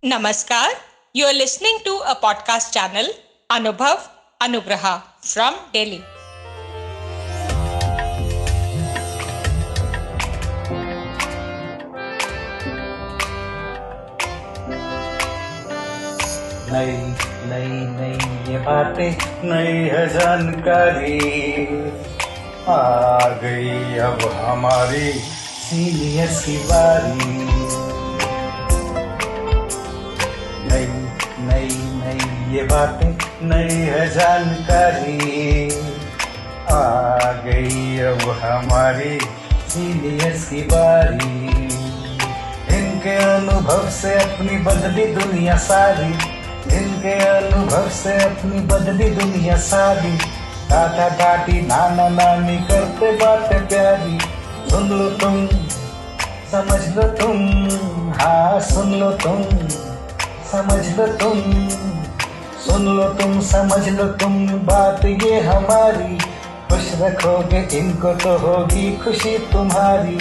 Namaskar. You are listening to a podcast channel, Anubhav Anugraha from Delhi. नई नई नई ये बातें, नई है जानकारी, आ गई अब हमारी सीनियर्स की बारी। नई नई नई ये बातें, नई है जानकारी, आ गई अब हमारी सीनियर्स की बारी। इनके अनुभव से अपनी बदली दुनिया सारी, इनके अनुभव से अपनी बदली दुनिया सारी। दादा दादी नाना नानी करते बातें प्यारी, सुन लो तुम, समझ लो तुम, हाँ सुन लो तुम, समझ लो तुम, सुन लो तुम, समझ लो तुम, बात ये हमारी। खुश रखोगे इनको तो होगी खुशी तुम्हारी।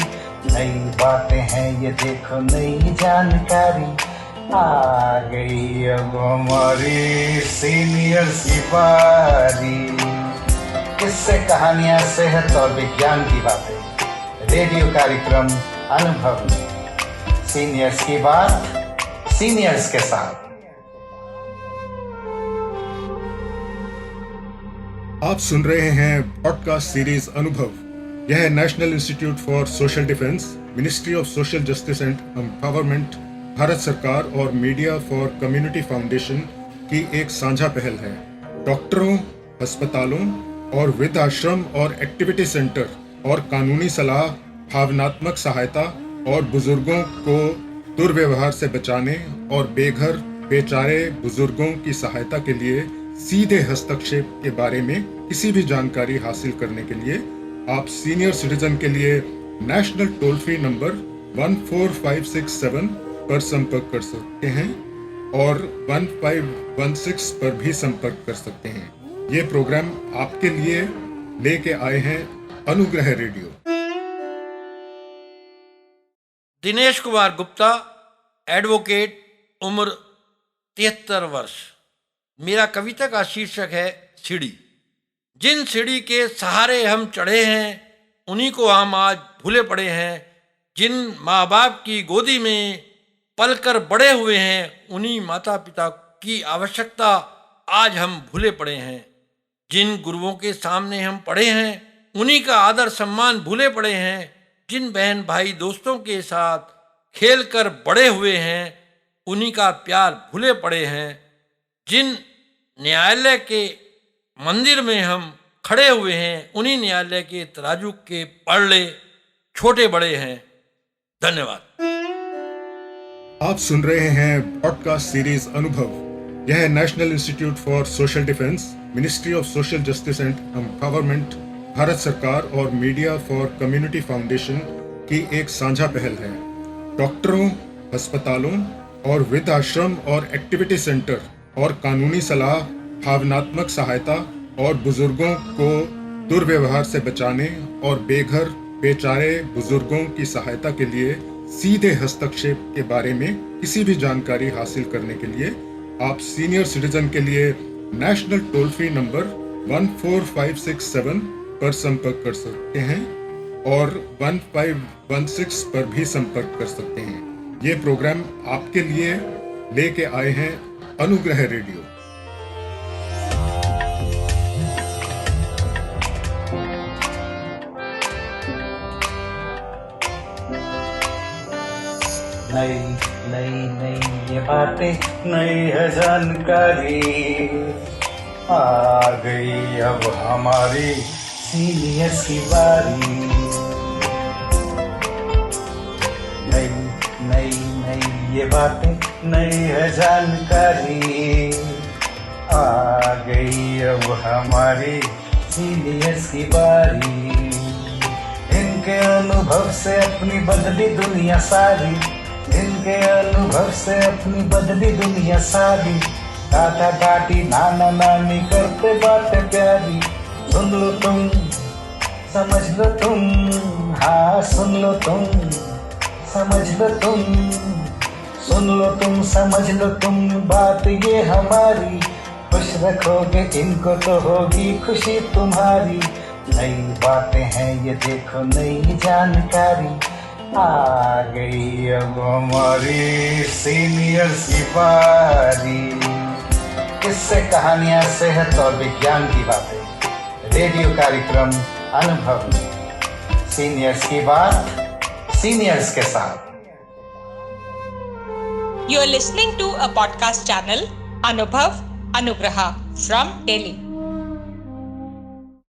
नई बातें हैं ये देखो, नई जानकारी, आ गई अब हमारी सीनियर्स की बारी। किस्से कहानियां, सेहत और विज्ञान की बातें, रेडियो कार्यक्रम अनुभव में सीनियर्स की बात, सीनियर्स के साथ। आप सुन रहे हैं पॉडकास्ट सीरीज अनुभव। यह है national institute for social defence, ministry of social justice and empowerment, Bharat सरकार और मीडिया फॉर कम्युनिटी फाउंडेशन की एक साझा पहल है। डॉक्टरों, अस्पतालों और वृद्धाश्रम और एक्टिविटी सेंटर और कानूनी सलाह, भावनात्मक सहायता और बुजुर्गों को दुर्व्यवहार से बचाने और बेघर बेचारे बुजुर्गों की सहायता के लिए सीधे हस्तक्षेप के बारे में किसी भी जानकारी हासिल करने के लिए आप सीनियर सिटीजन के लिए नेशनल टोल फ्री नंबर 14567 पर संपर्क कर सकते हैं और 1516 पर भी संपर्क कर सकते हैं। ये प्रोग्राम आपके लिए लेके आए हैं अनुग्रह रेडियो। दिनेश कुमार गुप्ता, एडवोकेट, उम्र 73 वर्ष। मेरा कविता का शीर्षक है सीढ़ी। जिन सीढ़ी के सहारे हम चढ़े हैं, उन्हीं को हम आज भूले पड़े हैं। जिन माँ बाप की गोदी में पलकर बड़े हुए हैं, उन्हीं माता पिता की आवश्यकता आज हम भूले पड़े हैं। जिन गुरुओं के सामने हम पढ़े हैं, उन्हीं का आदर सम्मान भूले पड़े हैं। जिन बहन भाई दोस्तों के साथ खेल कर बड़े हुए हैं, उन्हीं का प्यार भूले पड़े हैं। जिन न्यायालय के मंदिर में हम खड़े हुए हैं, उन्हीं न्यायालय के तराजू के पलड़े छोटे बड़े हैं। धन्यवाद। आप सुन रहे हैं पॉडकास्ट सीरीज अनुभव। यह है national institute for social defence, ministry of social justice and empowerment, Bharat सरकार और मीडिया फॉर कम्युनिटी फाउंडेशन की एक साझा पहल है। डॉक्टरों, अस्पतालों और वृद्धाश्रम और एक्टिविटी सेंटर और कानूनी सलाह, भावनात्मक सहायता और बुजुर्गों को दुर्व्यवहार से बचाने और बेघर बेचारे बुजुर्गों की सहायता के लिए सीधे हस्तक्षेप के बारे में किसी भी जानकारी हासिल करने के लिए आप सीनियर सिटीजन के लिए नेशनल टोल फ्री नंबर 14567 पर संपर्क कर सकते हैं और 1516 पर भी संपर्क कर सकते हैं। ये प्रोग्राम आपके लिए लेके आए हैं अनुग्रह रेडियो। नई नई नई ये बातें, नई है जानकारी, आ गई अब हमारी सीनियर्स की बारी। नई नई नई ये बातें, नई है जानकारी, आ गई अब हमारी सीनियर्स की बारी। इनके अनुभव से अपनी बदली दुनिया सारी, इनके अनुभव से अपनी बदली दुनिया सारी। दादा दादी नाना नानी करते बातें प्यारी, सुन लो तुम, समझ लो तुम, हाँ सुन लो तुम, समझ लो तुम, सुन लो तुम, समझ लो तुम बात ये हमारी, खुश रखोगे इनको तो होगी खुशी तुम्हारी। नई बातें हैं ये देखो, नई जानकारी आ गई अब हमारी सीनियर्स की बारी। किससे कहानियां, सेहत और विज्ञान की बातें, रेडियो कार्यक्रम अनुभव में सीनियर्स की बात सीनियर्स के साथ। You are listening to a podcast channel Anubhav Anugraha from Delhi.